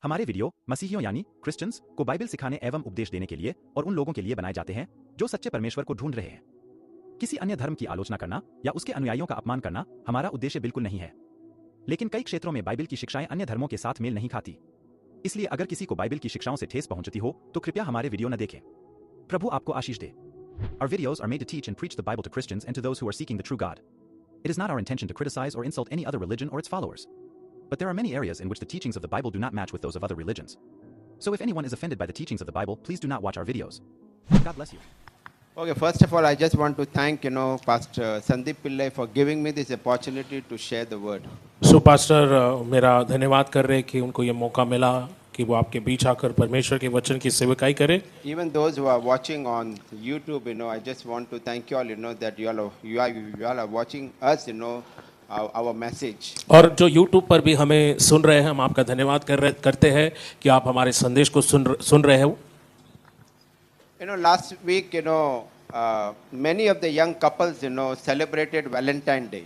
हमारे वीडियो मसीहियों यानी क्रिश्चियंस को बाइबल सिखाने एवं उपदेश देने के लिए और उन लोगों के लिए बनाए जाते हैं जो सच्चे परमेश्वर को ढूंढ रहे हैं। किसी अन्य धर्म की आलोचना करना या उसके अनुयायियों का अपमान करना हमारा उद्देश्य बिल्कुल नहीं है। लेकिन कई क्षेत्रों में बाइबल की शिक्षाएं अन्य धर्मों के साथ मेल नहीं खाती। इसलिए अगर किसी को बाइबल की शिक्षाओं से ठेस पहुंचती हो तो कृपया हमारे वीडियो न देखें। प्रभु आपको आशीष दे। Our videos are made to teach and preach the Bible to Christians and to those who are seeking the true God. It is not our intention to criticize or insult any other religion or its followers. But there are many areas in which the teachings of the Bible do not match with those of other religions. So if anyone is offended by the teachings of the Bible, please do not watch our videos. God bless you. Okay, first of all, I just want to thank, Pastor Sandeep Pillai for giving me this opportunity to share the word. So pastor मेरा धन्यवाद कर रहे हैं कि उनको ये मौका मिला कि वो आपके बीच आकर परमेश्वर के वचन की सेवकाई करें। Even those who are watching on YouTube, I just want to thank you all, that you all are watching us, our message. और जो YouTube पर भी हमें सुन रहे हैं, हम आपका धन्यवाद करते हैं कि आप हमारे संदेश को सुन रहे हो। Last week, many of the young couples, celebrated Valentine Day.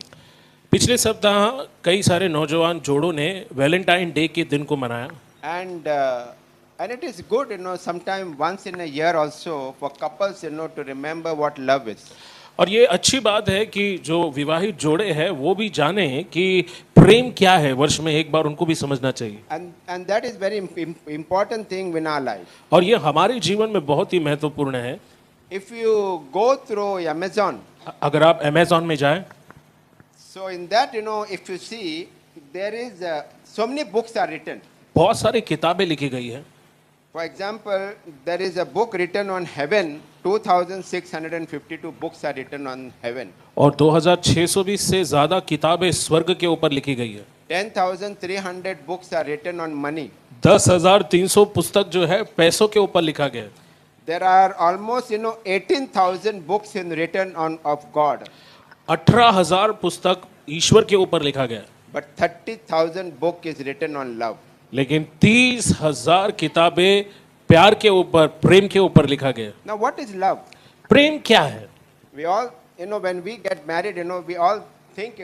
पिछले सप्ताह कई सारे नौजवान जोड़ों ने वैलेंटाइन डे के दिन को मनाया। And it is good, sometime once in a year also for couples, to remember what love is. और ये अच्छी बात है कि जो विवाहित जोड़े हैं वो भी जाने कि प्रेम क्या है, वर्ष में एक बार उनको भी समझना चाहिए। And that is very important thing in our life. और ये हमारे जीवन में बहुत ही महत्वपूर्ण है। If you go through Amazon, अगर आप अमेज़न में जाएं, so in that, if you see, there is so many books are written. बहुत सारी किताबें लिखी गई हैं। For example, there is a book written on heaven. 2,652 books are written on heaven. और 2620 से ज़्यादा किताबें स्वर्ग के ऊपर लिखी गई है। 10,300 books are written on money. 10,300 पुस्तक जो है पैसों के ऊपर लिखा गया है। There are almost 18,000 books written on of God. 18,000 पुस्तक ईश्वर के ऊपर लिखा गया है। But 30,000 book is written on love. लेकिन 30,000 किताबें प्यार के ऊपर, प्रेम के ऊपर लिखा गया। Now what is love? प्रेम क्या है? We all, when we get married, we all think,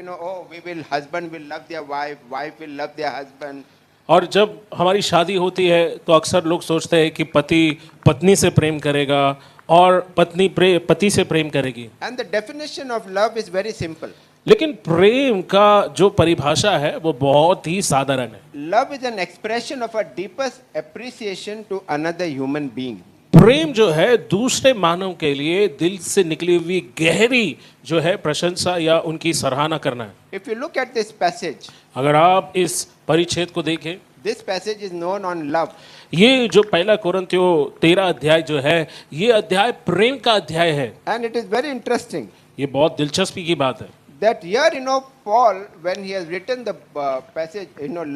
husband will love their wife, wife will love their husband. और जब हमारी शादी होती है तो अक्सर लोग सोचते हैं कि पति पत्नी से प्रेम करेगा और पत्नी पति से प्रेम करेगी। And the definition of love is very simple. लेकिन प्रेम का जो परिभाषा है वो बहुत ही साधारण है। Love is an expression of a deepest appreciation to another human being. प्रेम जो है दूसरे मानव के लिए दिल से निकली हुई गहरी जो है प्रशंसा या उनकी सराहना करना है। If you look at this passage, अगर आप इस परिच्छेद को देखें, this passage is known on love. ये जो पहला कोरिन्थियों 13 अध्याय जो है, ये अध्याय प्रेम का अध्याय है। And it is very interesting. ये बहुत दिलचस्पी की बात है। That here, Paul, when he has written the passage,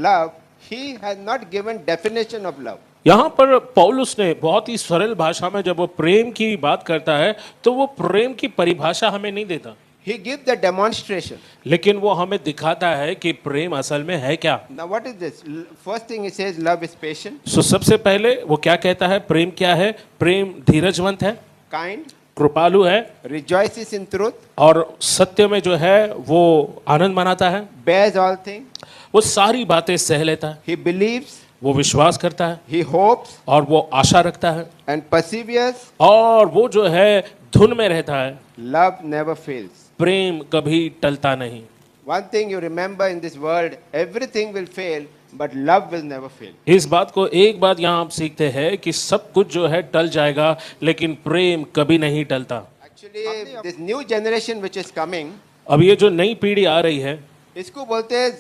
love, he has not given definition of love. यहाँ पर पौलुस ने बहुत ही सरल भाषा में जब वो प्रेम की बात करता है तो वो प्रेम की परिभाषा हमें नहीं देता। He gives the demonstration. लेकिन वो हमें दिखाता है कि प्रेम असल में है क्या। Now what is this? First thing he says, love is patient. So सबसे पहले वो क्या कहता है, प्रेम क्या है? प्रेम धीरजवंत है, Kind. कृपालु है, Rejoices in truth. और सत्य में जो है वो आनंद मनाता है, Bears all things. वो सारी बातें सह लेता है, He believes. वो विश्वास करता है, He hopes. और वो आशा रखता है, And perseveres. और वो जो है धुन में रहता है। Love never fails. प्रेम कभी टलता नहीं। One thing you remember in this world, everything will fail, but love will never fail. इस बात को एक बात यहाँ आप सीखते हैं कि सब कुछ जो है टल जाएगा लेकिन प्रेम कभी नहीं टलता। Actually, this new generation which is coming, अब ये जो नई पीढ़ी आ रही है, इसको बोलते हैं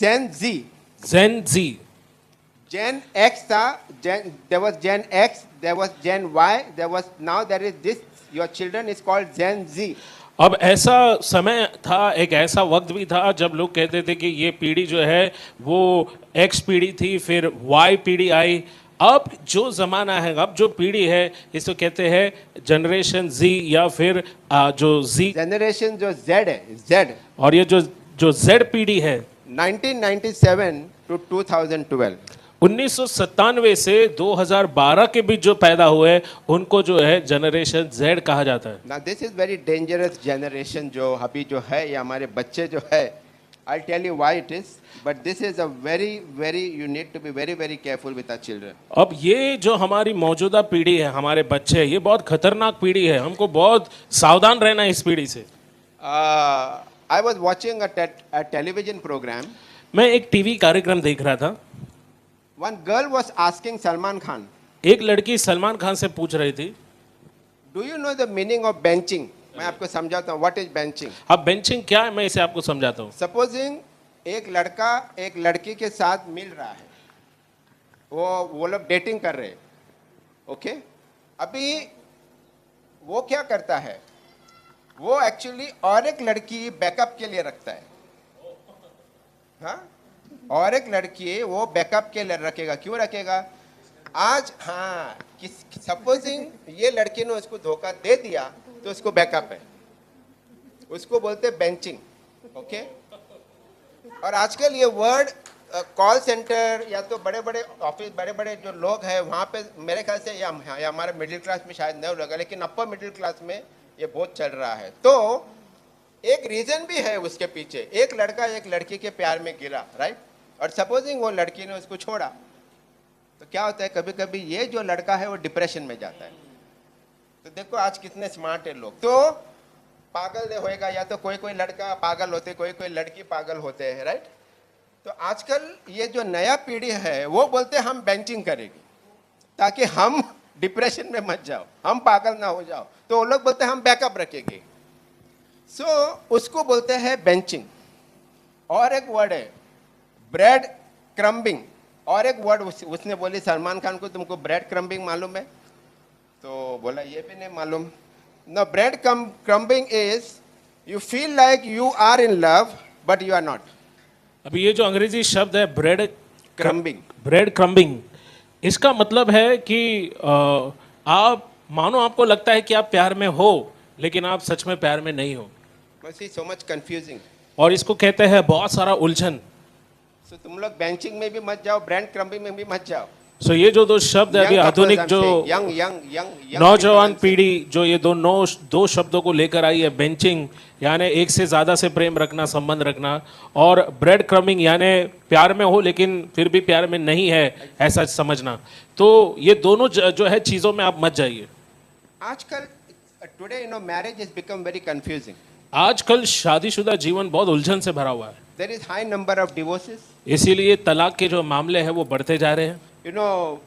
Gen Z. Gen Z। Gen X था, there was Gen X, there was Gen Y, now there is this, your children is called Gen Z. अब ऐसा समय था, एक ऐसा वक्त भी था जब लोग कहते थे कि ये पीढ़ी जो है वो एक्स पीढ़ी थी, फिर वाई पीढ़ी आई। अब जो ज़माना है, अब जो पीढ़ी है, इसको कहते हैं जनरेशन जी या फिर जो जी जनरेशन जो जेड है, जेड। और ये जो जेड पीढ़ी है 1997 to 2012, 1997 से 2012 के बीच जो पैदा हुए उनको जो है जनरेशन जेड कहा जाता है। Now this is very dangerous generation जो अभी जो है, ये हमारे बच्चे जो है, I'll tell you why it is, but this is a very, you need to be very careful with our children. अब ये जो हमारी मौजूदा पीढ़ी है, हमारे बच्चे हैं, ये बहुत खतरनाक पीढ़ी है, हमको बहुत सावधान रहना है इस पीढ़ी से। I was watching a television program. मैं एक टीवी कार्यक्रम देख रहा था, One girl was asking Salman Khan, एक लड़की सलमान खान से पूछ रही थी, do you know the meaning of benching? मैं आपको समझाता हूँ, what is benching? अब बेंचिंग क्या है, मैं इसे आपको समझाता हूँ। Supposing एक लड़का एक लड़की के साथ मिल रहा है, वो लोग डेटिंग कर रहे हैं, ओके? अभी वो क्या करता है, वो एक्चुअली और एक लड़की बैकअप के लिए रखता है, हाँ? और एक लड़की वो बैकअप के लिए रखेगा, क्यों रखेगा? आज हाँ, सपोजिंग ये लड़की ने उसको धोखा दे दिया तो उसको बैकअप है, उसको बोलते बेंचिंग, ओके? और आजकल ये वर्ड कॉल सेंटर या तो बड़े बड़े ऑफिस, बड़े बड़े जो लोग हैं वहाँ पे, मेरे ख्याल से या हमारे मिडिल क्लास में शायद नहीं लगा, लेकिन अपर मिडिल क्लास में ये बहुत चल रहा है। तो एक रीजन भी है उसके पीछे, एक लड़का एक लड़की के प्यार में गिरा, राइट? और सपोजिंग वो लड़की ने उसको छोड़ा, तो क्या होता है, कभी कभी ये जो लड़का है वो डिप्रेशन में जाता है। तो देखो आज कितने स्मार्ट है लोग, तो पागल होएगा, या तो कोई कोई लड़का पागल होते, कोई कोई लड़की पागल होते हैं, राइट? तो आजकल ये जो नया पीढ़ी है वो बोलते हैं हम बेंचिंग करेंगे ताकि हम डिप्रेशन में मत जाओ, हम पागल ना हो जाओ, तो वो लोग बोलते हैं हम बैकअप रखेंगे। उसको बोलते हैं बेंचिंग। और एक वर्ड है ब्रेड क्रम्बिंग, और एक वर्ड उसने बोली सलमान खान को, तुमको ब्रेड क्रम्बिंग मालूम है? तो बोला ये भी नहीं मालूम। No, bread crumbing is you feel like you are in love but you are not. अभी ये जो अंग्रेजी शब्द है ब्रेड क्रम्बिंग, इसका मतलब है कि आप मानो आपको लगता है कि आप प्यार में हो, लेकिन आप सच में प्यार में नहीं हो। सो मच कंफ्यूजिंग, और इसको कहते हैं बहुत सारा उलझन। सो तुम लोग बेंचिंग में भी मत जाओ, ब्रेड क्रम्बिंग में भी मत जाओ। सो ये जो दो शब्द है अभी आधुनिक जो यंग नौजवान पीढ़ी जो ये दो शब्दों को लेकर आई है, बेंचिंग यानी एक से ज्यादा से प्रेम रखना, संबंध रखना, और ब्रेड क्रमिंग यानी प्यार में हो लेकिन फिर भी प्यार में नहीं है ऐसा समझना। तो ये दोनों जो है चीजों में आप मत जाइए। आजकल today you know marriage is become very confusing. आजकल शादीशुदा जीवन बहुत उलझन से भरा हुआ है। There is high number of divorces, इसीलिए तलाक के जो मामले हैं वो बढ़ते जा रहे हैं। You know,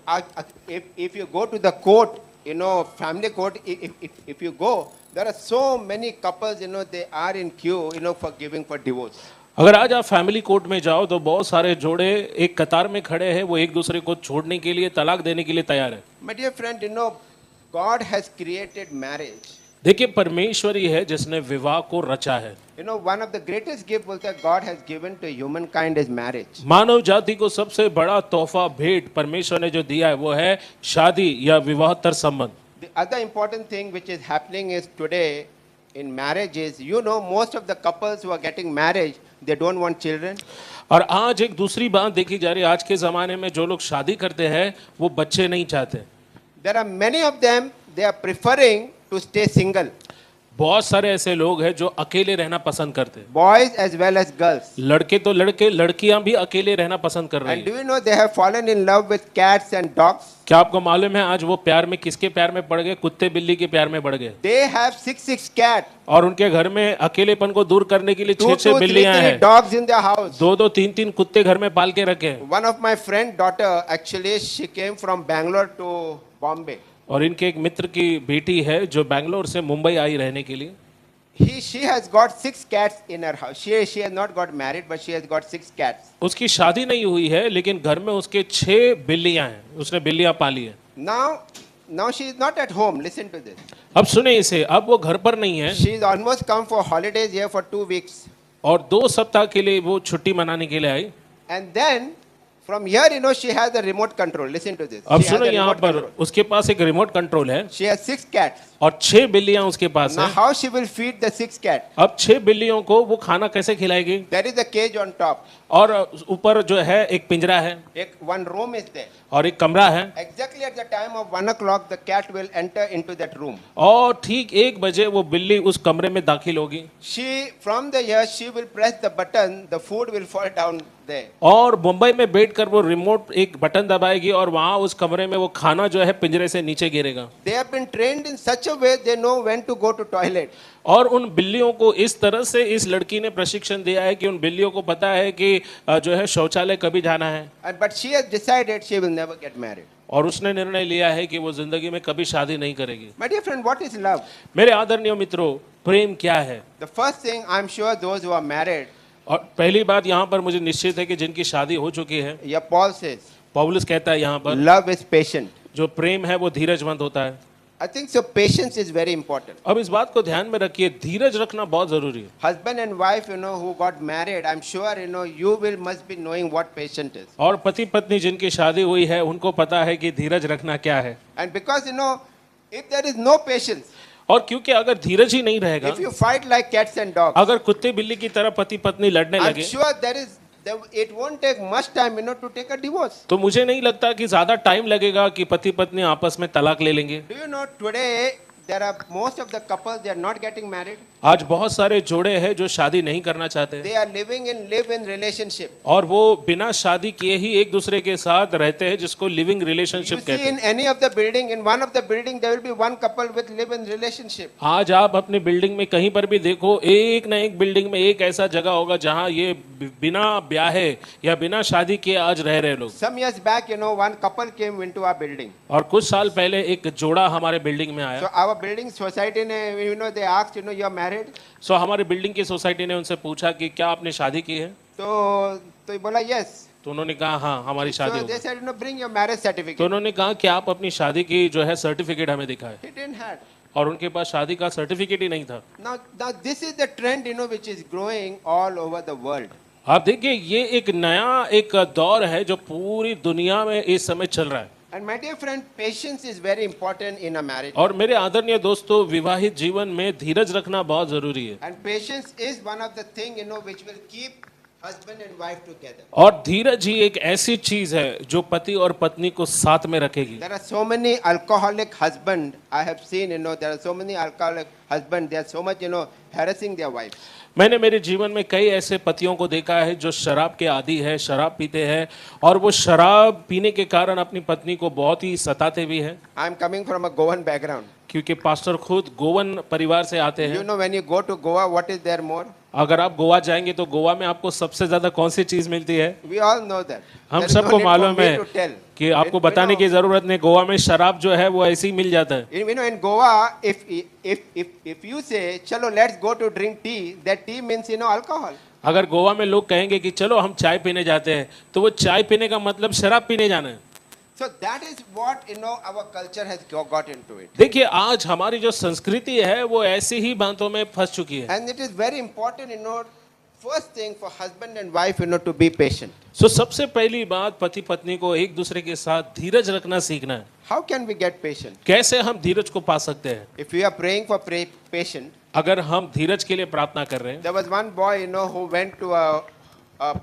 if you go to the court, you know, family court, if you go, there are so many couples, you know, they are in queue, you know, for giving for divorce. अगर आज आप family court में जाओ तो बहुत सारे जोड़े एक कतार में खड़े हैं, वो एक दूसरे को छोड़ने के लिए, तलाक देने के लिए तैयार है। My dear friend, you know, God has created marriage. देखिए परमेश्वर ही है जिसने विवाह को रचा है। You know, one of the greatest gift that God has given to humankind is marriage. मानव जाति को सबसे बड़ा तोहफा भेंट परमेश्वर ने जो दिया है वो है शादी या विवाहतर संबंध। The other important thing which is happening is today in marriage is, you know, most of the couples who are getting married, they don't want children. और आज एक दूसरी बात देखी जा रही है, आज के जमाने में जो लोग शादी करते हैं वो बच्चे नहीं चाहते। There are many of them, they are preferring to stay single. बहुत सारे ऐसे लोग हैं जो अकेले रहना पसंद करते हैं। Boys as well as girls. लड़के तो लड़के, लड़कियां भी अकेले रहना पसंद कर रही And हैं। do you know they have fallen in love with cats and dogs? क्या आपको मालूम है आज वो प्यार में किसके प्यार में पड़ गए? कुत्ते बिल्ली के प्यार में पड़ गए। They have 6 cats. और उनके घर में अकेलेपन को दूर करने के लिए 2 6 बिल्लियां हैं। dogs in their house. 2 3 कुत्ते घर में पाल के रखे हैं। One of my friend daughter actually she came from Bangalore to Bombay. और इनके एक मित्र की बेटी है जो बैंगलोर से मुंबई आई रहने के लिए। She has got 6 cats in her house. She has not got married, but she has got 6 cats. उसकी शादी नहीं हुई है लेकिन घर में उसके 6 बिल्लियां हैं, उसने बिल्लियां पाली है। Now she is not at home. Listen to this. अब सुने इसे, अब वो घर पर नहीं है She is almost come for holidays here for 2 weeks. और 2 सप्ताह के लिए वो छुट्टी मनाने के लिए आई। And then From here, you know, she has a remote control. Listen to this. अब She has सुनो a यहाँ remote पर control. उसके पास एक रिमोट कंट्रोल है She has 6 cats. और 6 बिल्लियां उसके पास Now, हैं। how she will feed the 6 cats? अब 6 बिल्लियों को वो खाना कैसे खिलाएगी? There is a cage on top. और ऊपर जो है एक पिंजरा है One room is there. और एक कमरा है Exactly at the time of 1 o'clock, the cat will enter into that room. और ठीक 1 बजे वो बिल्ली उस कमरे में दाखिल होगी From the here, she will press the button, the food will fall down there. और मुंबई में बैठकर वो रिमोट एक बटन दबाएगी और वहां उस कमरे में वो खाना जो है पिंजरे से नीचे गिरेगा। They have been trained in such a way they know when to go to toilet. और उन बिल्लियों को इस तरह से इस लड़की ने प्रशिक्षण दिया है कि उन बिल्लियों को पता है कि जो है शौचालय कभी जाना है। But she has decided she will never get married. और उसने निर्णय लिया है कि वो जिंदगी में कभी शादी नहीं करेगी। My dear friend, what is love? मेरे आदरणीय मित्रों, प्रेम क्या है? The first thing, I'm sure those who are married, और पहली बात यहाँ पर मुझे निश्चित है कि जिनकी शादी हो चुकी है, yeah, Paul says, पौलुस कहता है यहाँ पर love is patient. जो प्रेम है वो धीरजवंत होता है। I think so. Patience is very important. अब इस बात को ध्यान में रखिए, धीरज रखना बहुत जरूरी है। Husband and wife, you know, who got married, I'm sure, you know, you will must be knowing what patience is. और पति पत्नी जिनकी शादी हुई है उनको पता है कि धीरज रखना क्या है। And because, you know, if there is no patience, और क्योंकि अगर धीरज ही नहीं रहेगा, if you fight like cats and dogs, अगर कुत्ते बिल्ली की तरह पति पत्नी लड़ने I'm लगे, sure it won't take much time, you know, to take a divorce. तो मुझे नहीं लगता कि ज्यादा टाइम लगेगा कि पति पत्नी आपस में तलाक ले लेंगे। Do you know today there are most of the couples they are not getting married. आज बहुत सारे जोड़े हैं जो शादी नहीं करना चाहते They are living in live-in relationship. और वो बिना शादी किए ही एक दूसरे के साथ रहते हैं, जिसको लिविंग You रिलेशनशिप कहते see in हैं। any of the building, in one of the building there will be one couple with live-in relationship. आज आप अपनी बिल्डिंग में कहीं पर भी देखो, एक ना एक बिल्डिंग में एक ऐसा जगह होगा जहां ये बिना ब्याहे या बिना शादी किए आज रह रहे लोग। Some years back, you know, one couple came into our building. और कुछ साल पहले एक जोड़ा हमारे बिल्डिंग में So आया। our building society, you know, they asked, you know, you are married? सो हमारे बिल्डिंग की सोसाइटी ने उनसे पूछा कि क्या आपने शादी की है? तो ये बोला yes. तो उन्होंने कहा हाँ, हमारी शादी So हो they गई। said, you know, bring your marriage certificate. तो उन्होंने कहा कि आप अपनी शादी की जो है सर्टिफिकेट हमें दिखाएं, He didn't have. और उनके पास शादी का सर्टिफिकेट ही नहीं था। Now this is the trend, you know, which is growing all over the world. आप देखिए, ये एक नया एक दौर है जो पूरी दुनिया में इस समय चल रहा है। And my dear friend, patience is very important in a marriage. और मेरे आदरणीय दोस्तों, विवाहित जीवन में धीरज रखना बहुत जरूरी है। And patience is one of the thing, you know, which will keep husband and wife together. और धीरज ही एक ऐसी चीज है जो पति और पत्नी को साथ में रखेगी। There are so many alcoholic husband I have seen, you know, there are so many alcoholic husband, they are so much, you know, harassing their wife. मैंने मेरे जीवन में कई ऐसे पतियों को देखा है जो शराब के आदी है, शराब पीते हैं और वो शराब पीने के कारण अपनी पत्नी को बहुत ही सताते भी हैं। I am coming from a Goan background. क्योंकि पास्टर खुद गोवन परिवार से आते You हैं। know, when you go to Goa, what is there more? अगर आप गोवा जाएंगे तो गोवा में आपको सबसे ज्यादा कौन सी चीज मिलती है? We all know that. हम There is no सबको need for मालूम me है to tell. कि आपको You बताने know, की जरूरत नहीं, गोवा में शराब जो है वो ऐसे ही मिल जाता है। You know, in Goa, if you say, "Chalo, let's go to drink tea," that tea means, you know, alcohol. अगर गोवा में लोग कहेंगे कि चलो हम चाय पीने जाते हैं, तो वो चाय पीने का मतलब शराब पीने जाना है। So that is what, you know, our culture has got into it. देखिए, आज हमारी जो संस्कृति है वो ऐसी ही बातों में फंस चुकी है। And it is very important, you know, first thing for husband and wife, you know, to be patient. सो सबसे पहली बात, पति पत्नी को एक दूसरे के साथ धीरज रखना सीखना है। How can we get patient? कैसे हम धीरज को पा सकते हैं? If we are praying for patient, अगर हम धीरज के लिए प्रार्थना कर रहे हैं, there was one boy, you know, who went to a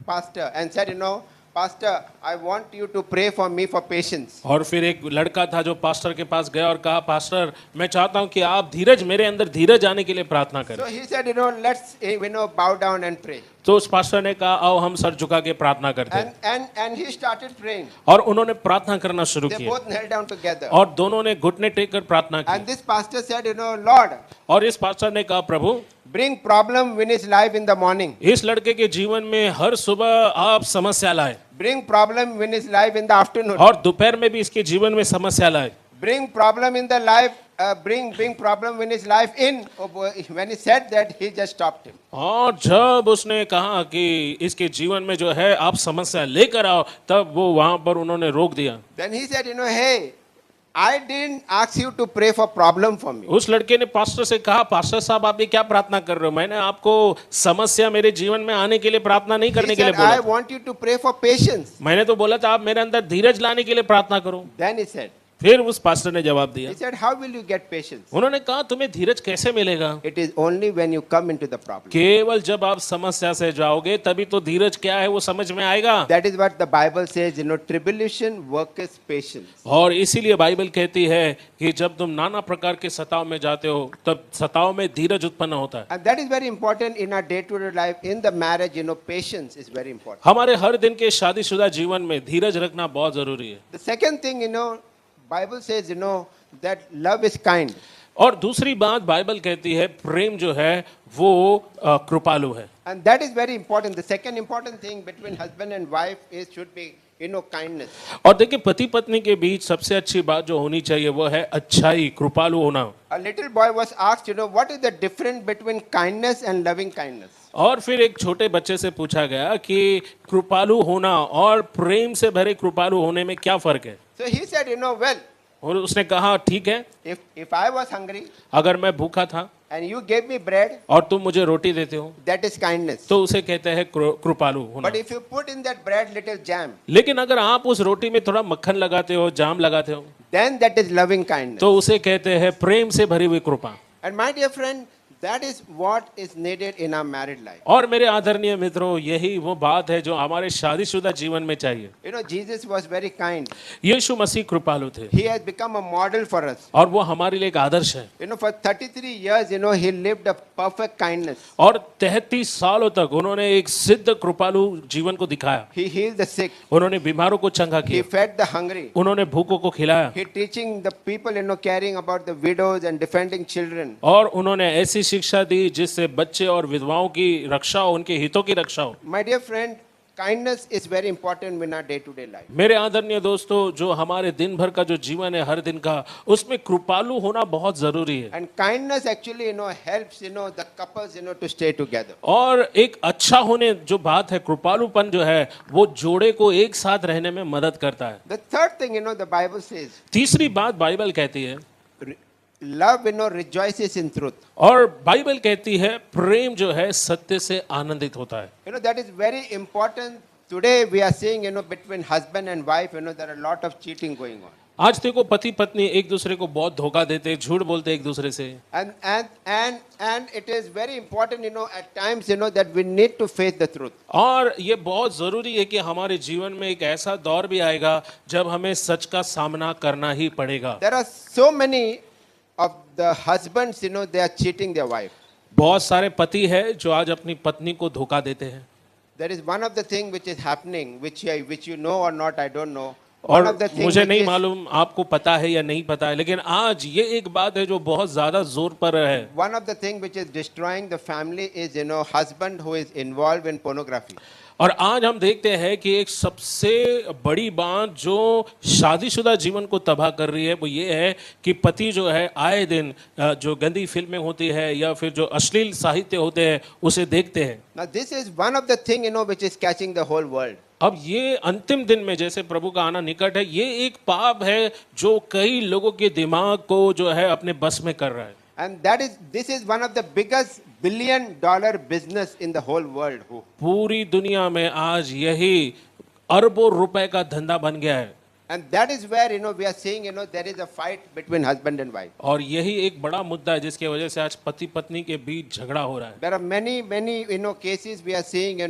pastor and said, you know, Pastor, I want you to pray for me for patience. और फिर एक लड़का था जो पास्टर के पास गया और कहा, पास्टर मैं चाहता हूं कि आप धीरज, मेरे अंदर धीरज आने के लिए प्रार्थना करें। So he said, you know, let's, you know, bow down and pray. तो उस पास्टर ने कहा, आओ हम सर झुका के प्रार्थना करते हैं। And he started praying. और उन्होंने प्रार्थना करना शुरू They किया both knelt down together. और दोनों ने घुटने टेक कर प्रार्थना And की। this pastor said, you know, Lord, और इस पास्टर ने कहा, प्रभु bring problem in his life in the morning. इस लड़के के जीवन में हर सुबह आप समस्या लाए Bring problem in his life in the afternoon. और दोपहर में भी इसके जीवन में समस्या लाए। Bring problem in the life, bring problem in his life in. Oh boy, when he said that, he just stopped him. और जब उसने कहा कि इसके जीवन में जो है आप समस्या लेकर आओ, तब वो वहां पर उन्होंने रोक दिया। Then he said, you know, hey, I didn't ask you to pray for problem for me. उस लड़के ने पास्टर से कहा, पास्टर साहब आप ये क्या प्रार्थना कर रहे हो? मैंने आपको समस्या मेरे जीवन में आने के लिए प्रार्थना नहीं He करने के लिए said, बोला I था। want you to pray for patience. मैंने तो बोला था आप मेरे अंदर धीरज लाने के लिए प्रार्थना करो। Then he said, फिर उस पास्टर ने जवाब दिया, he said, how will you get patience? उन्होंने कहा तुम्हें धीरज कैसे मिलेगा? It is only when you come into the problem. केवल जब आप समस्या से जाओगे तभी तो धीरज क्या है वो समझ में आएगा। That is what the Bible says, tribulation worketh patience. और इसीलिए बाइबल कहती है कि जब तुम नाना प्रकार के सताव में जाते हो तब सताव में धीरज उत्पन्न होता है। And that is very important in our day-to-day life. In the marriage, patience is very important. हमारे हर दिन के शादीशुदा जीवन में धीरज रखना बहुत जरूरी है। The second thing, Bible says, that love is kind. और दूसरी बात बाइबल कहती है प्रेम जो है वो कृपालु है। And that is very important. The second important thing between husband and wife should be, kindness. और देखिए पति पत्नी के बीच सबसे अच्छी बात जो होनी चाहिए वो है अच्छाई, कृपालु होना। A little boy was asked, what is the difference between kindness and loving kindness? और फिर एक छोटे बच्चे से पूछा गया कि कृपालु होना और प्रेम से भरे कृपालु होने में क्या फर्क है? So he said, well, और उसने कहा ठीक है, if I was hungry अगर मैं भूखा था and you gave me bread, और तुम मुझे रोटी देते हो that is kindness. तो उसे कहते हैं कृपालु होना। But if you put in that bread little jam, लेकिन अगर आप उस रोटी में थोड़ा मक्खन लगाते हो, जाम लगाते हो, then that is loving kindness. तो उसे कहते हैं प्रेम से भरी हुई कृपा। And my dear friend, that is what is needed in our married life. और मेरे आदरणीय मित्रों, यही वो बात है जो हमारे शादीशुदा जीवन में चाहिए। Jesus was very kind. यीशु मसीह कृपालु थे He has become a model for us. और वो हमारे लिए एक आदर्श है। For 33 years, he lived a perfect kindness. और 33 सालों तक उन्होंने एक सिद्ध कृपालु जीवन को दिखाया। He healed the sick. उन्होंने बीमारों को चंगा He किया, fed the hungry. उन्होंने भूखों को खिलाया, He teaching the people, caring about the widows and defending children. और उन्होंने ऐसी शिक्षा दी जिससे बच्चे और विधवाओं की रक्षा हो, उनके हितों की रक्षा हो। My dear friend, kindness is very important in our day-to-day life. मेरे आदरणीय दोस्तों, जो हमारे दिन भर का जो जीवन है हर दिन का, उसमें कृपालु होना बहुत जरूरी है। And kindness actually, helps, the couples, to stay together. और एक अच्छा होने जो बात है, कृपालुपन जो है वो जोड़े को एक साथ रहने में मदद करता है। The third thing, the Bible says, तीसरी बात बाइबल कहती है, love, rejoices in truth. और बाइबल कहती है प्रेम जो है सत्य से आनंदित होता है। That is very important. Today we are seeing, between husband and wife, there are a lot of cheating going on. आज देखो पति पत्नी एक दूसरे को बहुत धोखा देते हैं, झूठ बोलते हैं एक दूसरे से। And it is very important, at times, that we need to face the truth. और ये बहुत जरूरी है कि हमारे जीवन में एक ऐसा दौर भी आएगा जब हमें सच का सामना करना ही पड़ेगा। There are so many of the husbands, they are cheating their wife. बहुत सारे पति हैं जो आज अपनी पत्नी को धोखा देते हैं। There is one of the thing which is happening, which you know or not, I don't know. और मुझे नहीं मालूम आपको पता है या नहीं पता है, लेकिन आज ये एक बात है जो बहुत ज्यादा जोर पर है। One of the thing which is destroying the family is, husband who is involved in pornography. और आज हम देखते हैं कि एक सबसे बड़ी बात जो शादीशुदा जीवन को तबाह कर रही है वो ये है कि पति जो है आए दिन जो गंदी फिल्में होती है या फिर जो अश्लील साहित्य होते हैं उसे देखते हैं। Now this is one of the thing, which is catching the whole world. अब ये अंतिम दिन में जैसे प्रभु का आना निकट है, ये एक पाप है जो कई लोगों के दिमाग को जो है अपने बस में कर रहा है। And this is one of the biggest $1 billion business in the whole world. पूरी दुनिया में आज यही अरबों रुपए का धंधा बन गया है। And that is where, we are seeing, there is a fight between husband and wife. और यही एक बड़ा मुद्दा है जिसकी वजह से आज पति पत्नी के बीच झगड़ा हो रहा है। There are many, cases we are seeing,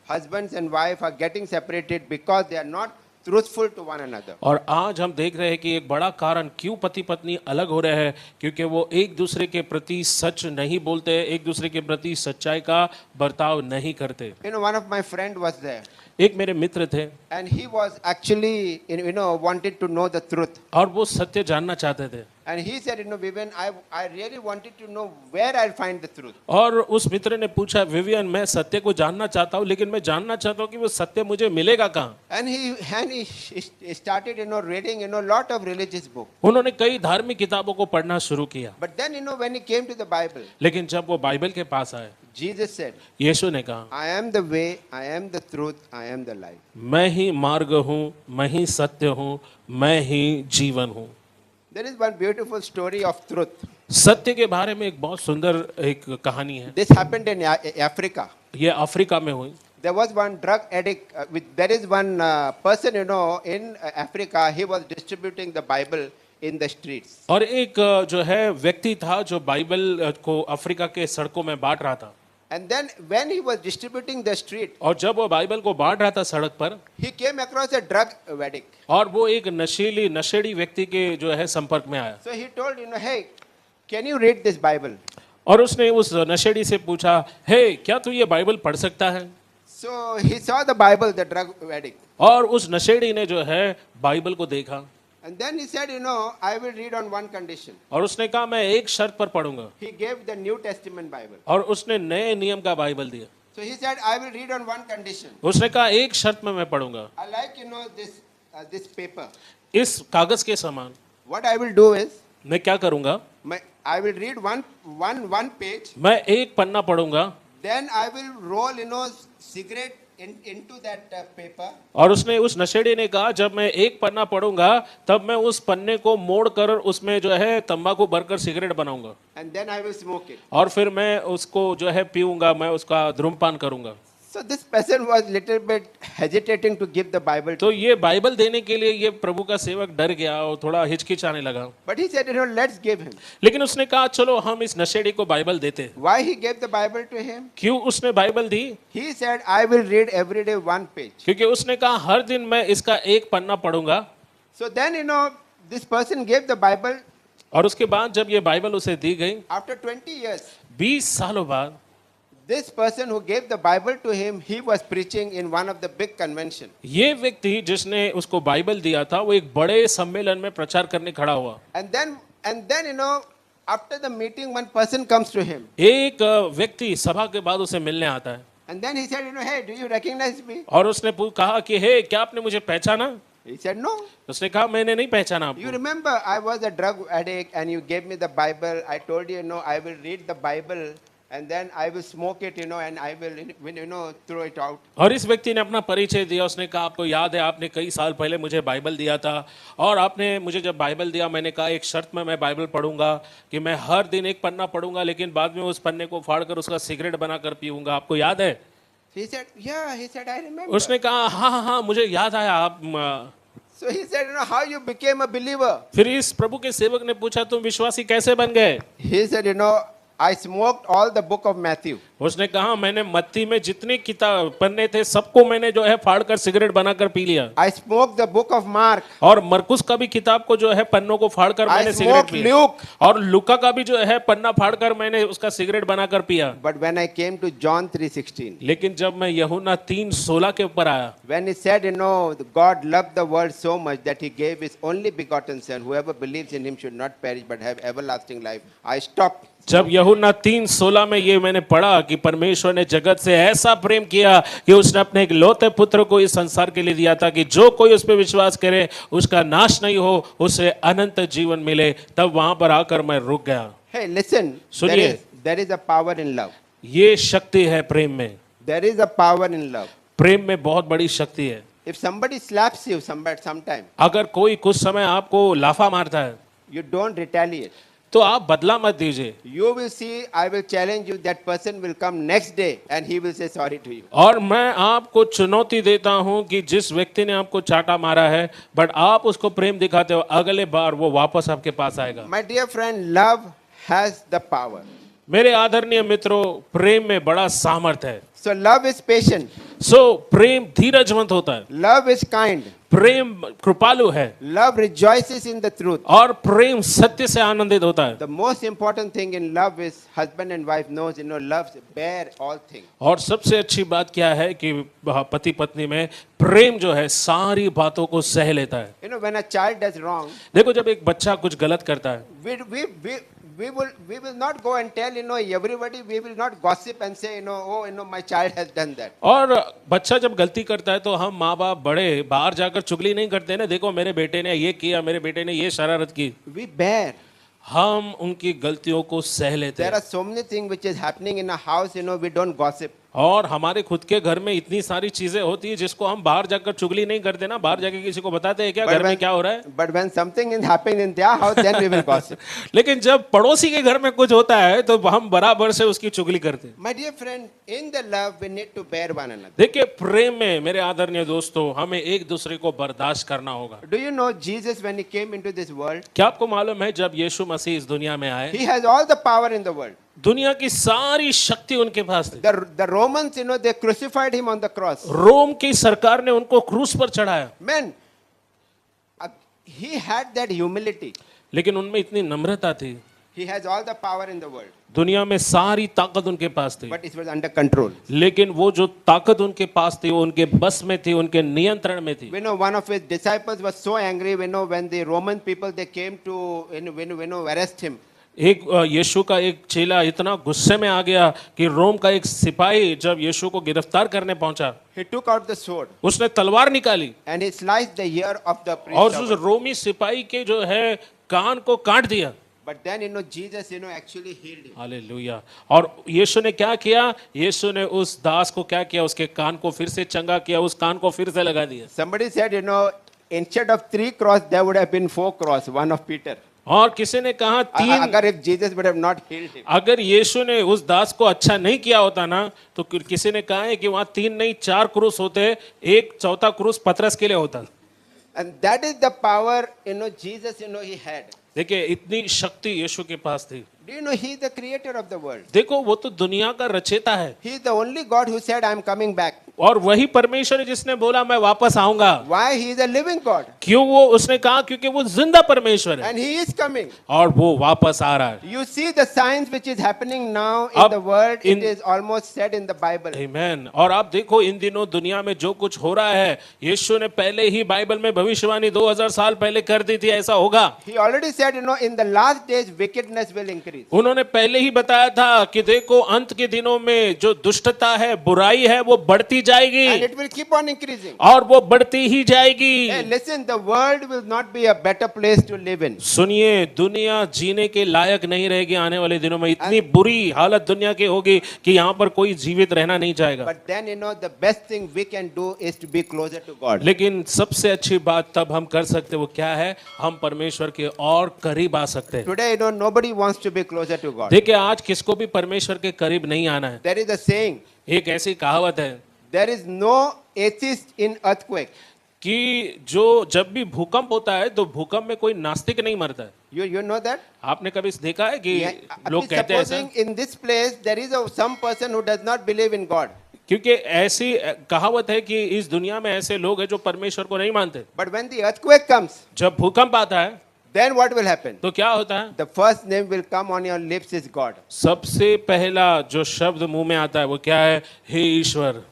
husbands and wife are getting separated because they are not truthful to one another. और आज हम देख रहे हैं कि एक बड़ा कारण क्यों पति पत्नी अलग हो रहे हैं, क्योंकि वो एक दूसरे के प्रति सच नहीं बोलते, एक दूसरे के प्रति सच्चाई का बर्ताव नहीं करते। One of my friend was there. एक मेरे मित्र थे and he was actually, wanted to know the truth. और वो सत्य जानना चाहते थे। And he said, Vivian, I really wanted to know where I'll find the truth. और उस मित्र ने पूछा, विवियन मैं सत्य को जानना चाहता हूँ, लेकिन मैं जानना चाहता हूँ कि वो सत्य मुझे मिलेगा कहाँ। And he started, reading, lot of religious books. उन्होंने कई धार्मिक किताबों को पढ़ना शुरू किया। But then, when he came to the Bible, लेकिन जब वो बाइबल के पास आए, Jesus said, यीशु ने कहा, I am the way, I am the truth, I am the life. मैं ही मार्ग हूँ, मैं ही सत्य हूँ, मैं ही जीवन हूँ। There is one beautiful story of truth. सत्य के बारे में एक बहुत सुंदर एक कहानी है। This happened in Africa. ये अफ्रीका में हुई। There was one drug addict. There is one person, in Africa. He was distributing the Bible in the streets. और एक जो है व्यक्ति था जो बाइबल को अफ्रीका के सड़कों में बांट रहा था। And then when he was distributing the street, और जब वो बाइबल को बांट रहा था सड़क पर, he came across a drug addict. और वो एक नशेड़ी व्यक्ति के जो है संपर्क में आया। So he told, hey, can you read this Bible? और उसने उस नशेड़ी से पूछा, हे, क्या तू ये बाइबल पढ़ सकता है? So he saw the Bible, the drug addict. और उस नशेड़ी ने जो है बाइबल को देखा। And then he said, I will read on one condition. और उसने कहा मैं एक शर्त पर पढ़ूंगा। He gave the New Testament Bible. और उसने नए नियम का बाइबल दिया। So he said, I will read on one condition. उसने कहा एक शर्त में मैं पढ़ूंगा। I like, this paper. इस कागज के समान। What I will do is, मैं क्या करूंगा? I will read one page. मैं एक पन्ना पढ़ूंगा। Then I will roll, cigarette into that paper. और उसने उस नशेड़ी ने कहा जब मैं एक पन्ना पढ़ूंगा तब मैं उस पन्ने को मोड़ कर उसमें जो है तंबाकू भरकर सिगरेट बनाऊंगा। And then I will smoke it. और फिर मैं उसको जो है पीऊंगा, मैं उसका धूम्रपान करूंगा। So this person was little bit hesitating to give the Bible. तो ये बाइबल देने के लिए ये प्रभु का सेवक डर गया और थोड़ा हिचकिचाने लगा। But he said, let's give him. लेकिन उसने कहा चलो हम इस नशेड़ी को बाइबल देते। Why he gave the Bible to him? क्यों उसने Bible the? He said, I will read every day one page. क्योंकि उसने कहा हर दिन मैं इसका एक पन्ना पढ़ूंगा। So then, this person gave the Bible. और उसके बाद जब ये बाइबल उसे दी गई, After 20 years, 20 सालों बाद, this person who gave the Bible to him, he was preaching in one of the big convention. ये व्यक्ति जिसने उसको बाइबल दिया था वो एक बड़े सम्मेलन में प्रचार करने खड़ा हुआ। And then, after the meeting, one person comes to him. एक व्यक्ति सभा के बाद उसे मिलने आता है। And then he said, hey, do you recognize me? और उसने कहा कि हे, क्या आपने मुझे पहचाना? He said, no. उसने कहा मैंने नहीं पहचाना You आपको। remember, I was a drug addict and you gave me the Bible. I told you, I will read the Bible and then I will smoke it, and I will, throw it out. और इस व्यक्ति ने अपना परिचय दिया। उसने कहा आपको याद है आपने कई साल पहले मुझे बाइबल दिया था और आपने मुझे जब बाइबल दिया मैंने कहा एक शर्त में मैं बाइबल पढ़ूंगा कि मैं हर दिन एक पन्ना पढ़ूंगा लेकिन बाद में उस पन्ने को फाड़कर उसका सिगरेट बनाकर पीऊंगा। आपको याद है? He said, yeah. He said, I remember. उसने कहा हाँ मुझे याद आया आप। So he said, how you became a believer? फिर इस प्रभु के सेवक ने पूछा तुम विश्वासी कैसे बन गए? He said, I smoked all the book of Matthew. उसने कहा मैंने मत्ती में जितने किताब पन्ने थे सबको मैंने जो है फाड़कर सिगरेट बनाकर पी लिया। I smoked the book of Mark. और मरकुस का भी किताब को जो है पन्नों को फाड़कर मैंने सिगरेट पी। Luke. और लूका का भी जो है पन्ना फाड़कर मैंने उसका सिगरेट बनाकर पिया। But when I came to John 3:16, लेकिन जब मैं यूहन्ना 3:16 के ऊपर आया, when he said, God loved the world so much that he gave his only begotten son, whoever believes in him should not perish but have everlasting life, I stopped. जब यूहन्ना 3:16 में ये मैंने पढ़ा कि परमेश्वर ने जगत से ऐसा प्रेम किया कि उसने अपने एक लौते पुत्र को इस संसार के लिए दिया था कि जो कोई उस पर विश्वास करे उसका नाश नहीं हो, उसे अनंत जीवन मिले, तब वहां पर आकर मैं रुक गया। Hey, listen. सुनिए। There is a power in love. ये शक्ति है प्रेम में। There is a power in love. प्रेम में बहुत बड़ी शक्ति है। If somebody slaps you sometime, अगर कोई कुछ समय आपको लाफा मारता है you don't retaliate. तो आप बदला मत दीजिए। You will see, I will challenge you, that person will come next day and he will say sorry to you. और मैं आपको चुनौती देता हूं कि जिस व्यक्ति ने आपको चाटा मारा है बट आप उसको प्रेम दिखाते हो, अगले बार वो वापस आपके पास आएगा। My dear friend, love has the power. मेरे आदरणीय मित्रों, प्रेम में बड़ा सामर्थ्य है। So love is patient. प्रेम धीरजवंत होता है। Love is kind. प्रेम कृपालु है। Love rejoices in the truth. और प्रेम सत्य से आनंदित होता है। The most important thing in love is husband and wife knows, love bear all things. और सबसे अच्छी बात क्या है कि पति पत्नी में प्रेम जो है सारी बातों को सह लेता है। When a child does wrong, देखो जब एक बच्चा कुछ गलत करता है, we will not go and tell everybody. We will not gossip and say my child has done that. और बच्चा जब गलती करता है तो हम माँ बाप बड़े बाहर जाकर चुगली नहीं करते ना, देखो मेरे बेटे ने ये किया, मेरे बेटे ने ये शरारत की। We bear. हम उनकी गलतियों को सह लेते There हैं। are so many things which is happening in a house. We don't gossip. और हमारे खुद के घर में इतनी सारी चीजें होती है जिसको हम बाहर जाकर चुगली नहीं करते ना, बाहर जाके किसी को बताते हैं क्या घर में क्या हो रहा है। But when something is happening in their house, then we will gossip. लेकिन जब पड़ोसी के घर में कुछ होता है तो हम बराबर से उसकी चुगली करते हैं। My dear friend, in the love we need to bear one another. देखिए प्रेम में मेरे आदरणीय दोस्तों हमें एक दूसरे को बर्दाश्त करना होगा। Do you know Jesus when he came into this world? क्या आपको मालूम है जब यीशु मसीह इस दुनिया में आए, He has all the power in the world. दुनिया की सारी शक्ति उनके पास थी। The Romans, they crucified him on the cross. रोम की सरकार ने उनको क्रूस पर चढ़ाया, Man, he had that humility. लेकिन उनमें इतनी नम्रता थी। He has all the power in the world, दुनिया में सारी ताकत उनके पास थी, but it was under control. लेकिन वो जो ताकत उनके पास थी वो उनके बस में थी, उनके नियंत्रण में थी। We know one of his disciples was so angry. We know when the Roman people they came to arrest him. एक यीशु का एक चेला इतना गुस्से में आ गया कि रोम का एक सिपाही जब यीशु को गिरफ्तार करने पहुंचा, He took out the sword उसने तलवार निकाली and he sliced the ear of the priest. और उस रोमी सिपाही के जो है कान को काट दिया। But then Jesus actually healed him. Hallelujah. और यीशु ने क्या किया? यीशु ने उस दास को क्या किया? उसके कान को फिर से चंगा किया, उस कान को फिर से लगा दिया। Somebody said, instead of 3 crosses, there would have been 4 crosses, one of Peter. और किसी ने कहा 3, अगर if Jesus would have not healed him. अगर यीशु ने उस दास को अच्छा नहीं किया होता ना तो किसी ने कहा है कि वहां 3 नहीं 4 क्रूस होते, एक चौथा क्रूस पतरस के लिए होता। And that is the power, Jesus, he had. देखिए इतनी शक्ति यीशु के पास थी। Do you know he is the creator of the world? देखो वो तो दुनिया का रचयिता है। He is the only God who said, I am coming back. और वही परमेश्वर है जिसने बोला मैं वापस आऊंगा। Why? He is a living God. क्यों? वो उसने कहा क्योंकि वो जिंदा परमेश्वर है And he is coming. और वो वापस आ रहा है। You see the signs which is happening now in अब the world, it in- is almost said in the Bible. आमीन। और आप देखो इन दिनों दुनिया में जो कुछ हो रहा है, यीशु ने पहले ही बाइबल में भविष्यवाणी 2000 साल पहले कर दी थी ऐसा होगा। He already said, in the last days wickedness will increase. उन्होंने पहले ही बताया था कि देखो अंत के दिनों में जो दुष्टता है, बुराई है, वो बढ़ती And जाएगी it will keep on increasing. और वो बढ़ती ही जाएगी। Hey, listen, the world will not be a better place to live in. सुनिए, दुनिया जीने के लायक नहीं रहेगी आने वाले दिनों में। इतनी बुरी हालत दुनिया की होगी कि यहाँ पर कोई जीवित रहना नहीं चाहेगा। But then, the best thing we can do is to be closer to God. लेकिन सबसे अच्छी बात तब हम कर सकते वो क्या है? हम परमेश्वर के और करीब आ सकते हैं। Today, nobody wants to be closer to God. देखिए आज किसको भी परमेश्वर के करीब नहीं आना है। There is a saying, एक ऐसी कहावत है there is no atheist in earthquake. कि जो जब भी भूकंप होता है तो भूकंप में कोई नास्तिक नहीं मरता है। You know that? आपने कभी देखा है कि Yeah, लोग कहते हैं ऐसा? supposing in this place there is some person who does not believe in God. क्योंकि ऐसी कहावत है कि इस दुनिया में ऐसे लोग हैं जो परमेश्वर को नहीं मानते। But when the earthquake comes, जब भूकंप आता है then what will happen? तो क्या होता है? The first name will come on your lips is God. सबसे पहला जो शब्द मुंह में आता है वो क्या है? हे ईश्वर।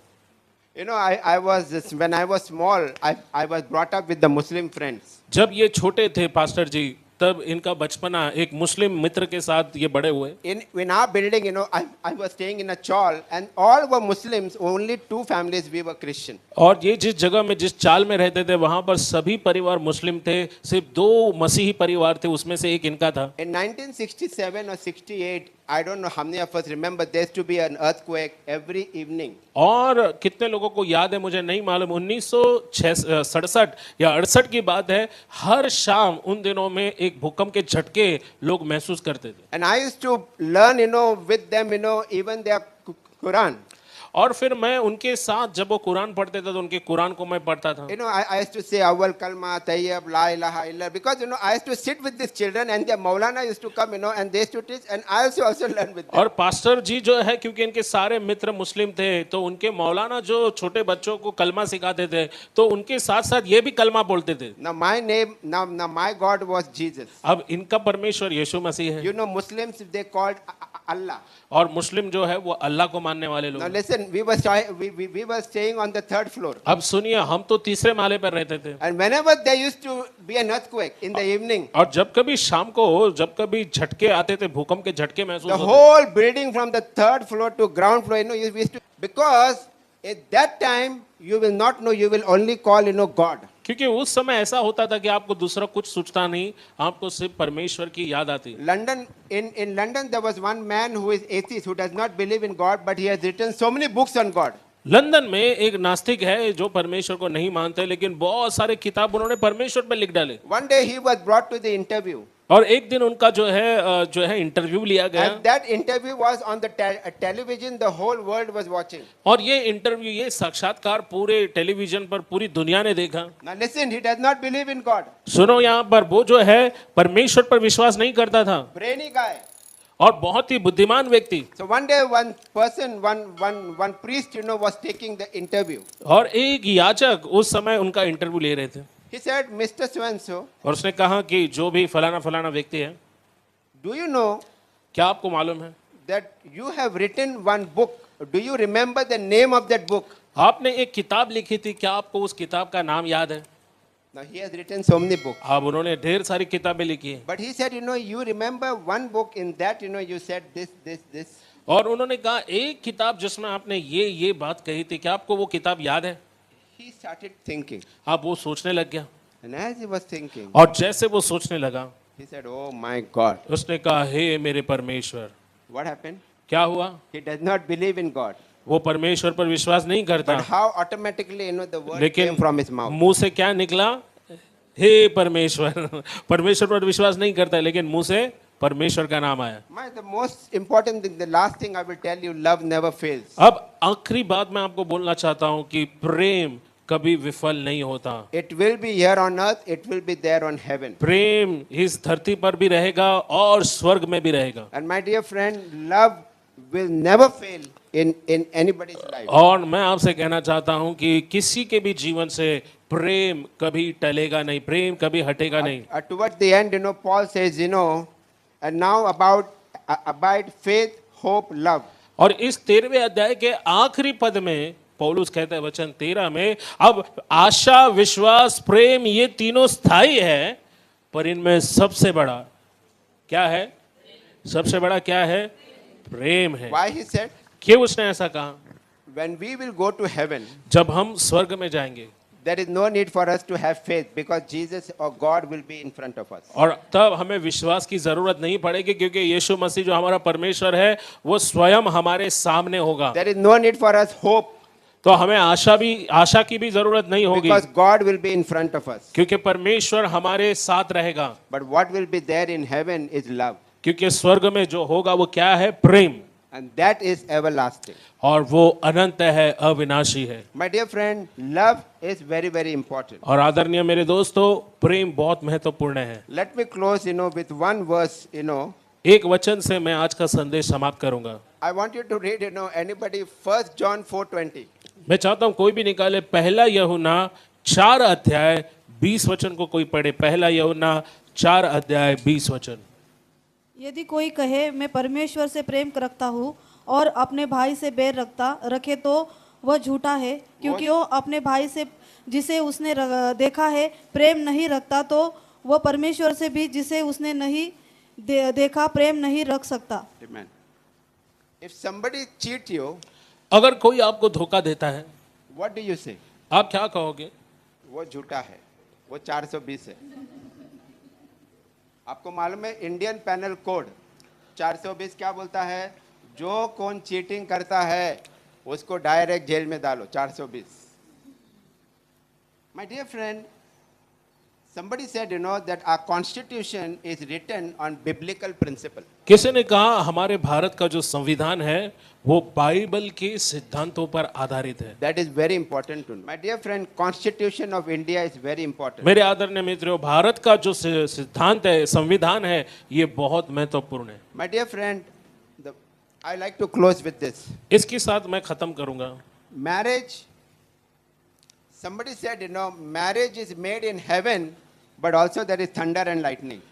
When I was small, I was brought up with the Muslim friends. जब ये छोटे थे पास्टर जी तब इनका बचपना एक मुस्लिम मित्र के साथ ये बड़े हुए। In our building, I was staying in a chawl and all were Muslims, only 2 families we were Christian. और ये जिस जगह में जिस चाल में रहते थे वहां पर सभी परिवार मुस्लिम थे, सिर्फ 2 मसीही परिवार थे, उसमें से एक इनका था। In 1967 or 68, I don't know how many of us remember, there used to be an earthquake every evening. और कितने लोगों को याद है मुझे नहीं मालूम, 1967 या 68 की बात है, हर शाम उन दिनों में एक भूकंप के झटके लोग महसूस करते थे। And I used to learn, with them, even their Quran. और फिर मैं उनके साथ जब वो कुरान पढ़ते थे तो उनके कुरान को मैं पढ़ता था। I used to say awal kalma tayyib la ilaha illa, because I used to sit with these children and their Maulana used to come, and they used to teach, and I also learn with them. और pastor जी जो है क्योंकि इनके सारे मित्र मुस्लिम थे तो उनके मौलाना जो छोटे बच्चों को कलमा सिखाते थे तो उनके साथ साथ ये भी कलमा बोलते थे। Now my God was Jesus. अब इनका परमेश्वर यीशु मसीह है। Muslims they called Allah. और मुस्लिम जो है वो अल्लाह को मानने वाले लोग। Now listen, we were staying on the 3rd floor. अब सुनिए, हम तो तीसरे माले पर रहते थे। And whenever there used to be an earthquake in the evening, और जब कभी शाम को जब कभी झटके आते थे, भूकंप के झटके महसूस the होते whole building from the 3rd floor to ground floor, we used to, because at that time you will not know, you will only call, God. क्योंकि उस समय ऐसा होता था कि आपको दूसरा कुछ सोचता नहीं, आपको सिर्फ परमेश्वर की याद आती। London, in London, there was one man who is atheist, who does not believe in God, but he has written so many books on God. London में एक नास्तिक है जो परमेश्वर को नहीं मानते, लेकिन बहुत सारे किताब उन्होंने परमेश्वर पर लिख डाले। One day he was brought to the interview. और एक दिन उनका जो है इंटरव्यू लिया गया, And that interview was on the television, the whole world was watching. और ये इंटरव्यू, ये साक्षात्कार पूरे टेलीविजन पर पूरी दुनिया ने देखा। Now listen, he does not believe in God. सुनो, यहाँ पर वो जो है परमेश्वर पर विश्वास नहीं करता था, Brainy guy. और बहुत ही बुद्धिमान व्यक्ति। So one day one person, one priest, was taking the interview. और एक याजक उस समय उनका इंटरव्यू ले रहे थे। He said, Mr. So-and-so, और उसने कहा कि जो भी फलाना फलाना व्यक्ति है, do you know क्या आपको मालूम है that you have written one book? Do you remember the name of that book? आपने एक किताब लिखी थी, क्या आपको उस किताब का नाम याद है? Now he has written so many books. अब उन्होंने ढेर सारी किताबें लिखी हैं, But he said, you remember one book in that, you said this. और उन्होंने कहा एक किताब जिसमें आपने ये बात कही थी, क्या आपको वो किताब याद है? He started thinking. अब वो सोचने लग गया, And as he was thinking, और जैसे वो सोचने लगा, he said, oh my God. उसने कहा, हे मेरे परमेश्वर। What happened? क्या हुआ? He does not believe in God. वो परमेश्वर पर विश्वास नहीं करता, But how automatically, the word लेकिन came from his mouth. मुंह से क्या निकला? हे परमेश्वर। परमेश्वर पर विश्वास नहीं करता, लेकिन मुंह से परमेश्वर का नाम आया। The most important thing, the last thing I will tell you, love never fails. अब आखिरी बात मैं आपको बोलना चाहता हूं कि प्रेम कभी विफल नहीं होता। It will be here on earth, it will be there on heaven. प्रेम इस धरती पर भी रहेगा और स्वर्ग में भी रहेगा। And my dear friend, love will never fail in anybody's life. और मैं आपसे कहना चाहता हूं कि किसी के भी जीवन से प्रेम कभी टलेगा नहीं, प्रेम कभी हटेगा नहीं। Towards the end, Paul says, and now abide faith, hope, love. और इस 13वें अध्याय के आखिरी पद में पौलुस कहता है वचन 13 में, अब आशा, विश्वास, प्रेम ये तीनों स्थायी है, पर इनमें सबसे बड़ा क्या है? सबसे बड़ा क्या है? प्रेम है। Why he said? क्यों उसने ऐसा कहा? When we will go to heaven, जब हम स्वर्ग में जाएंगे, there is no need for us to have faith because Jesus or God will be in front of us. और तब हमें विश्वास की जरूरत नहीं पड़ेगी, क्योंकि यीशु मसीह जो हमारा परमेश्वर है वो स्वयं हमारे सामने होगा। There is no need for us hope तो हमें आशा की भी जरूरत नहीं होगी, because God will be in front of us. क्योंकि परमेश्वर हमारे साथ रहेगा। But what will be there in heaven is love. क्योंकि स्वर्ग में जो होगा वो क्या है? प्रेम, And that is everlasting. और वो अनंत है, अविनाशी है। My dear friend, love is very, very important. और आदरणीय मेरे दोस्तों, प्रेम बहुत महत्वपूर्ण है। Let me close, with one verse, एक वचन से मैं आज का संदेश समाप्त करूंगा। I want you to read, anybody, 1 John 4:20. मैं चाहता हूं कोई भी निकाले पहला यूहन्ना 4 अध्याय 20 वचन को कोई पढ़े। पहला यूहन्ना 4 अध्याय 20 वचन। यदि कोई कहे मैं परमेश्वर से प्रेम रखता हूँ और अपने भाई से बैर रखे तो वह झूठा है, क्योंकि वो अपने भाई से जिसे उसने देखा है प्रेम नहीं रखता, तो वह परमेश्वर से भी जिसे उसने नहीं देखा प्रेम नहीं रख सकता। Amen. If somebody cheat you, अगर कोई आपको धोखा देता है, what do you say? आप क्या कहोगे? वो झूठा है, वो 420 है। आपको मालूम है इंडियन पैनल कोड 420 क्या बोलता है? जो कौन चीटिंग करता है उसको डायरेक्ट जेल में डालो, 420। My dear friend, somebody said, that our constitution is written on biblical principle. किसी ने कहा हमारे भारत का जो संविधान है वो बाइबल के सिद्धांतों पर आधारित है। That is very important to know. My dear friend, constitution of India is very important. मेरे आदरणीय मित्रों, भारत का जो सिद्धांत है, संविधान है, ये बहुत महत्वपूर्ण है। My dear friend, I like to close with this. इसके साथ मैं खत्म करूंगा। Marriage, somebody said, marriage is made in heaven, but also there is thunder and lightning.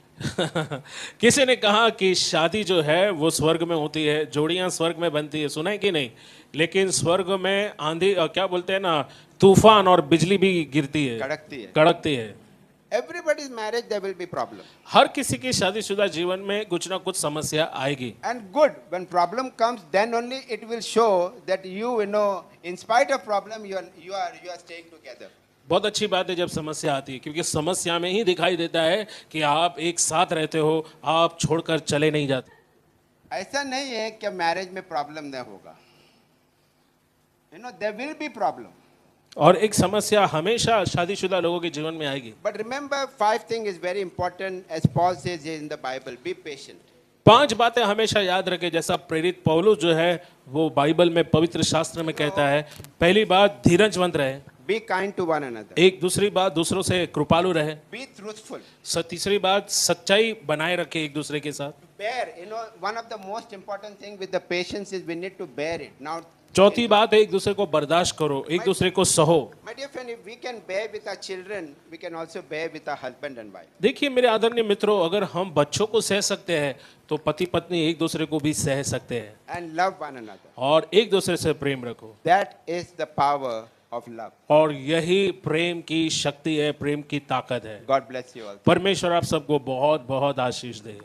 किसी ने कहा कि शादी जो है वो स्वर्ग में होती है, जोड़ियां स्वर्ग में बनती है, सुना है कि नहीं? लेकिन स्वर्ग में आंधी, क्या बोलते हैं ना, तूफान और बिजली भी गिरती है, कड़कती है। Everybody's marriage there will be problem. हर किसी की शादीशुदा जीवन में कुछ ना कुछ समस्या आएगी। And good, when problem comes, then only it will show that in spite of problem, you are staying together. बहुत अच्छी बात है जब समस्या आती है, क्योंकि समस्या में ही दिखाई देता है कि आप एक साथ रहते हो, आप छोड़कर चले नहीं जाते। ऐसा नहीं है कि मैरिज में प्रॉब्लम नहीं होगा, देयर विल बी प्रॉब्लम, और एक समस्या हमेशा शादीशुदा लोगों के जीवन में आएगी। But remember 5 thing is very important as Paul says in the Bible, be patient. 5 बातें हमेशा याद रखें, जैसा प्रेरित पौलुस जो है वो बाइबल में पवित्र शास्त्र में कहता है। पहली बात, धीरजवंत रहे। Be kind to one another. एक दूसरी बात, दूसरों से कृपालु रहे। Be truthful. तीसरी बात, सच्चाई बनाए रखे एक दूसरे के साथ। Bear, one of the most important thing with the patience is we need to bear it. Now, चौथी बात है, एक दूसरे को बर्दाश्त करो, एक दूसरे को सहो। my dear friend, if we can bear with our children, we can also bear with our husband and wife. देखिए मेरे आदरणीय मित्रों, अगर हम बच्चों को सह सकते हैं तो पति पत्नी एक दूसरे को भी सह सकते हैं। And love one another. और एक दूसरे से प्रेम रखो। That is the power of love. और यही प्रेम की शक्ति है, प्रेम की ताकत है। God bless you all. परमेश्वर आप सबको बहुत बहुत आशीष दे।